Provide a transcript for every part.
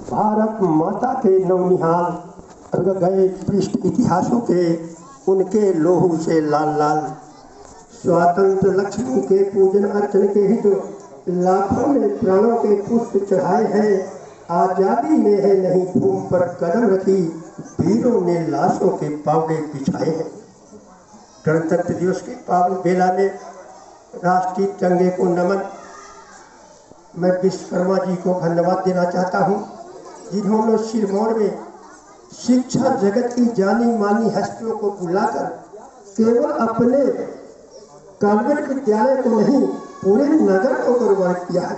भारत माता के नवनिहाल रंग गए पृष्ठ इतिहासों के, उनके लोहू से लाल लाल। स्वातंत्र लक्ष्मी के पूजन अर्चन के हित लाखों ने प्राणों के पुष्प चढ़ाए हैं। आजादी ने है नहीं भूमि पर कदम रखी, वीरों ने लाशों के पावड़े बिछाए हैं। गणतंत्र दिवस के पावन बेला में राष्ट्रीय तिरंगे को नमन। मैं विश्वकर्मा जी को धन्यवाद देना चाहता हूँ, जिन्होंने सिरमौर में शिक्षा जगत की जानी मानी हस्तियों को बुलाकर केवल अपने कॉन्वेंट विद्यालय को नहीं, पूरे नगर को गौरवान्वित किया है।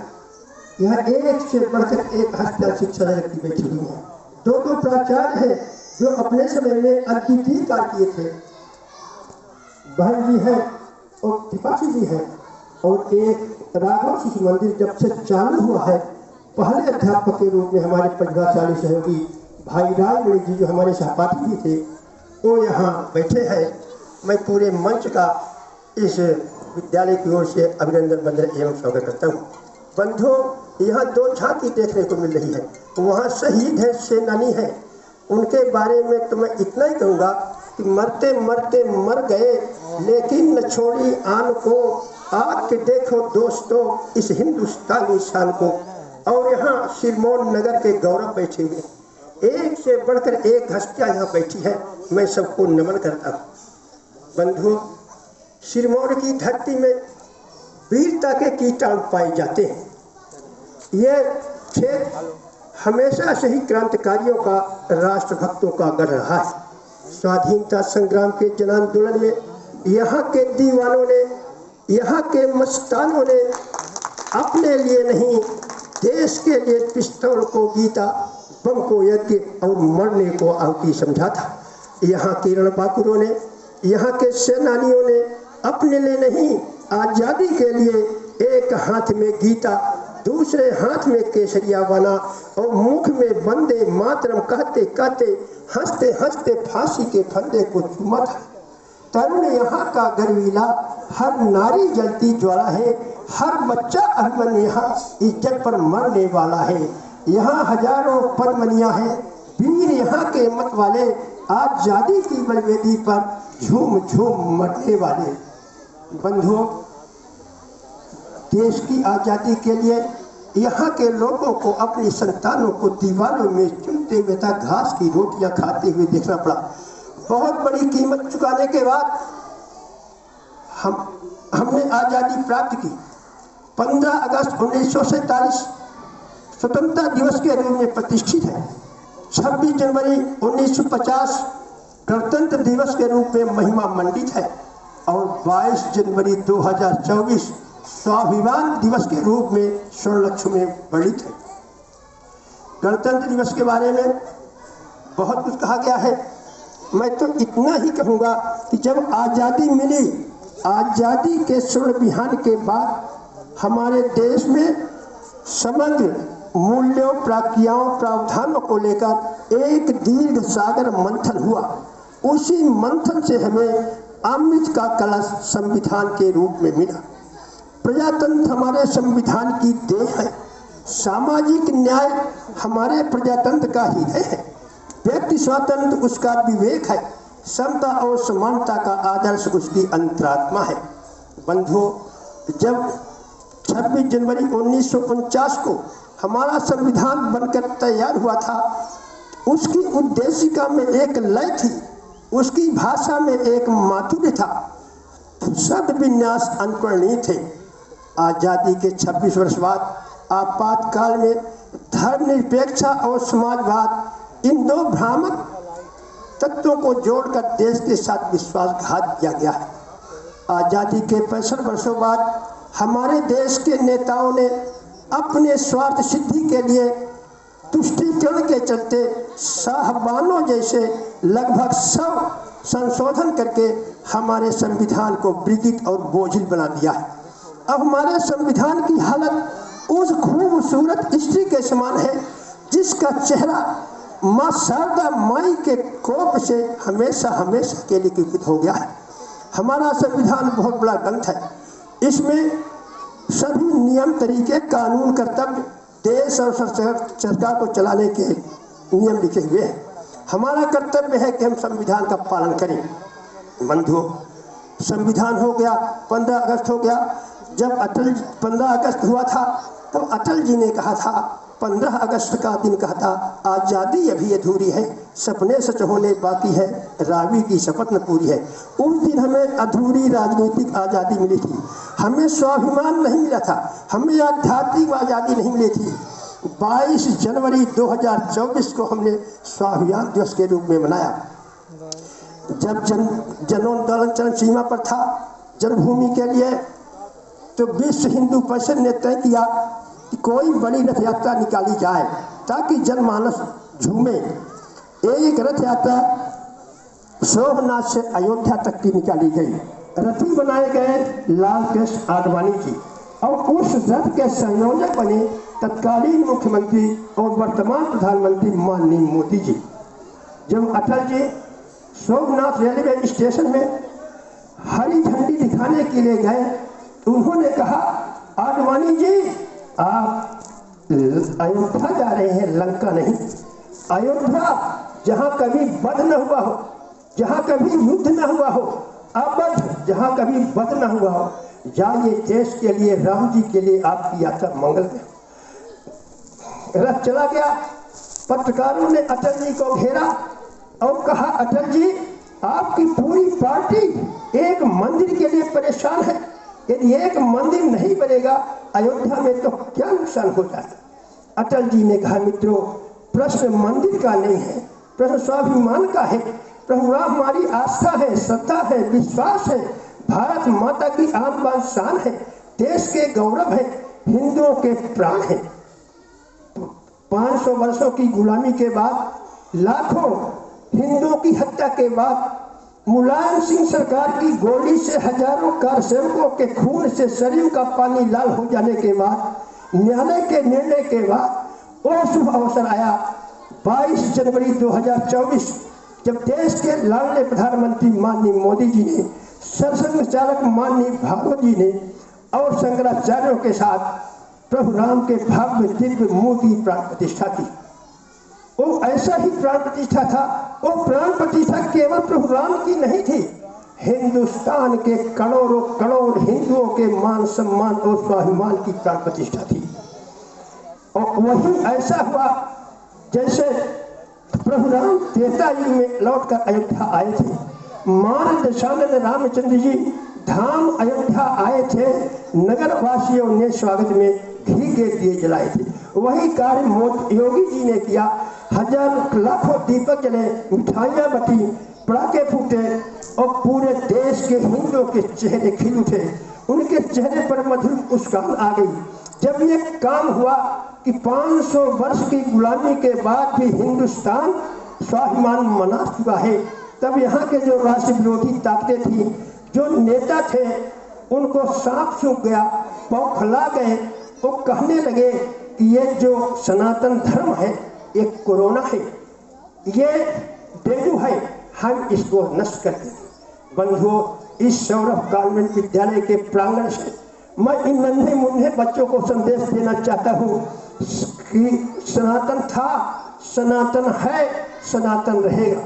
यहाँ एक से बढ़कर एक हस्तियां शिक्षा जगत की बैठी हुई है। दो प्राचार्य हैं जो अपने समय में अद्वितीय कार्य किए थे। बहन जी है और त्रिपाठी जी है, और एक राघव शिशु मंदिर जब से चालू हुआ है, पहले अध्यापक के रूप में हमारे प्रतिभाशाली सहयोगी भाई राजमणि जी जो हमारे सहपाठी भी थे, वो यहाँ बैठे हैं। मैं पूरे मंच का इस विद्यालय की ओर से अभिनंदन वंदन एवं स्वागत करता हूँ। बंधुओं, यहाँ दो झांकी देखने को मिल रही है। वहाँ शहीद है, सेनानी है, उनके बारे में तो मैं इतना ही कहूँगा कि मरते मरते मर गए, लेकिन न छोड़ी आन को। आग के देखो दोस्तों इस हिंदुस्तानी शान को। और यहाँ सिरमौर नगर के गौरव बैठे हुए, एक से बढ़कर एक हस्तियाँ यहाँ बैठी है। मैं सबको नमन करता हूँ। बंधुओं, सिरमौर की धरती में वीरता के कीटाणु पाए जाते हैं। ये क्षेत्र हमेशा से ही क्रांतिकारियों का, राष्ट्रभक्तों का गढ़ रहा है। स्वाधीनता संग्राम के जन आंदोलन में यहाँ के दीवानों ने, यहाँ के मस्तानों ने अपने लिए नहीं, देश के लिए पिस्तौल को गीता, बम को यज्ञ और मरने को आहुति समझा था। यहाँ के रणबांकुरों ने, यहाँ के सेनानियों ने अपने लिए नहीं, आजादी के लिए एक हाथ में गीता, दूसरे हाथ में केसरिया बना और मुख में वंदे मातरम कहते कहते हंसते हंसते फांसी के फंदे को चूमा था। तरुण यहाँ का गर्वीला, हर नारी जलती ज्वाला है, हर बच्चा अभिमन्यु यहाँ इज्जत पर मरने वाला है। यहाँ हजारों पदमनियाँ हैं, वीर यहाँ के मत वाले, आजादी की बलवेदी पर झूम झूम मरने वाले। बंधुओं, देश की आजादी के लिए यहाँ के लोगों को अपनी संतानों को दीवारों में चुनते हुए था, घास की रोटियां खाते हुए देखना पड़ा। बहुत बड़ी कीमत चुकाने के बाद हमने आज़ादी प्राप्त की। 15 अगस्त 1947 स्वतंत्रता दिवस के रूप में प्रतिष्ठित है। 26 जनवरी 1950 गणतंत्र दिवस के रूप में महिमा मंडित है, और 22 जनवरी 2024 स्वाभिमान दिवस के रूप में स्वर्ण लक्ष्य में वर्णित है। गणतंत्र दिवस के बारे में बहुत कुछ कहा गया है। मैं तो इतना ही कहूँगा कि जब आज़ादी मिली, आज़ादी के स्वर्ण विहान के बाद हमारे देश में समग्र मूल्यों, प्रक्रियाओं, प्रावधानों को लेकर एक दीर्घ सागर मंथन हुआ। उसी मंथन से हमें अमृत का कलश संविधान के रूप में मिला। प्रजातंत्र हमारे संविधान की देन है। सामाजिक न्याय हमारे प्रजातंत्र का ही है। व्यक्ति स्वातंत्र उसका विवेक है। समता और समानता का आदर्श उसकी अंतरात्मा है। बंधुओं, जब 26 जनवरी 1949 को हमारा संविधान बनकर तैयार हुआ था, उसकी उद्देशिका में एक लय थी, उसकी भाषा में एक माधुर्य था, शब्द विन्यास अनुकरणीय थे। आज़ादी के 26 वर्ष बाद आपातकाल में धर्मनिरपेक्षता और समाजवाद, इन दो भ्रामक तत्वों को जोड़कर देश के साथ विश्वासघात किया गया है। आज़ादी के 65 वर्षों बाद हमारे देश के नेताओं ने अपने स्वार्थ सिद्धि के लिए तुष्टीकरण के चलते साहबानों जैसे लगभग 100 संशोधन करके हमारे संविधान को विकृत और बोझिल बना दिया है। अब हमारे संविधान की हालत उस खूबसूरत स्त्री के समान है जिसका चेहरा माँ शारदा माई के कोप से हमेशा हमेशा के लिए विकृत हो गया है। हमारा संविधान बहुत बड़ा ग्रंथ है। इसमें सभी नियम, तरीके, कानून, कर्तव्य देश और सरकार को चलाने के नियम लिखे हुए हैं। हमारा कर्तव्य है कि हम संविधान का पालन करें। बंधुओं, संविधान हो गया, 15 अगस्त हो गया। जब 15 अगस्त हुआ था तब अटल जी ने कहा था, 15 अगस्त का दिन कहता, आज़ादी अभी अधूरी है, सपने सच होने बाकी है, रावी की शपथ न पूरी है। उस दिन हमें अधूरी राजनीतिक आज़ादी मिली थी, हमें स्वाभिमान नहीं मिला था, हमें आध्यात्मिक आज़ादी नहीं मिली थी। 22 जनवरी 2024 को हमने स्वाभिमान दिवस के रूप में मनाया। जब जनोंदोलन चरण सीमा पर था जन्मभूमि के लिए, तो विश्व हिंदू परिषद ने तय किया कि कोई बड़ी रथ यात्रा निकाली जाए ताकि जनमानस झूमे। एक रथ यात्रा सोमनाथ से अयोध्या तक की निकाली गई। रथी बनाए गए लाल कृष्ण आडवाणी जी, और उस रथ के संयोजक बने तत्कालीन मुख्यमंत्री और वर्तमान प्रधानमंत्री माननीय मोदी जी। जब अटल जी सोमनाथ रेलवे स्टेशन में हरी झंडी दिखाने के लिए गए तो उन्होंने कहा, आडवाणी जी आप अयोध्या जा रहे हैं, लंका नहीं। अयोध्या जहाँ कभी वध न हुआ हो, जहाँ कभी युद्ध न हुआ हो, अवध जहाँ कभी वध न हुआ हो, जाइए देश के लिए, राम जी के लिए आपकी यात्रा मंगल में। रथ चला गया। पत्रकारों ने अटल जी को घेरा और कहा, अटल जी आपकी पूरी पार्टी एक मंदिर के लिए परेशान है, यदि एक मंदिर नहीं बनेगा अयोध्या में तो क्या नुकसान हो जाएगा। अटल जी ने कहा, मित्रों प्रश्न मंदिर का नहीं है, प्रश्न स्वाभिमान का है। प्रभु राम हमारी आस्था है, श्रद्धा है, विश्वास है, भारत माता की आन बान शान है, देश के गौरव है, हिंदुओं के प्राण है। 500 वर्षों की गुलामी के बाद, लाखों हिंदुओं की हत्या के बाद, मुलायम सिंह सरकार की गोली से हजारों कारसेवकों के खून से शरीर का पानी लाल हो जाने के बाद, न्यायालय के निर्णय के बाद वो शुभ अवसर आया 22 जनवरी 2024, जब देश के लाडले प्रधानमंत्री माननीय मोदी जी ने, सरसंघ चालक माननीय भागवत जी ने और शंकराचार्यों के साथ प्रभु राम के भव्य दिव्य मूर्ति प्राण प्रतिष्ठा की। वो ऐसा ही प्राण प्रतिष्ठा था, वो प्राण प्रतिष्ठा केवल प्रभु राम की नहीं थी, हिंदुस्तान के करोड़ों करोड़ हिंदुओं के मान सम्मान और स्वाभिमान की प्राण प्रतिष्ठा थी। और वही ऐसा हुआ जैसे प्रभु राम त्रेता युग में लौटकर अयोध्या आए थे। मार्ग दशानन रामचंद्र जी धाम अयोध्या आए थे, नगर वासियों ने स्वागत में घी के दिए जलाए थे। वही कार्य योगी जी ने किया। हजार लाखों दीपक जले, मिठाइयाँ बटी, पटाखे फूटे और पूरे देश के हिंदुओं के चेहरे खिल उठे। उनके चेहरे पर मधुर मुस्कान आ गई। जब ये काम हुआ कि 500 वर्ष की गुलामी के बाद भी हिंदुस्तान स्वाभिमान मना चुका है, तब यहाँ के जो राष्ट्र विरोधी ताकतें थी, जो नेता थे, उनको सांप सूख गया, बौखला गए। वो कहने लगे कि ये जो सनातन धर्म है ये कोरोना है, ये डेंगू है, हम इसको नष्ट कर देंगे। बंधुओं, इस सौरभ कॉन्वेंट विद्यालय के प्रांगण से मैं इन नन्हे मुन्ने बच्चों को संदेश देना चाहता हूँ कि सनातन था, सनातन है, सनातन रहेगा।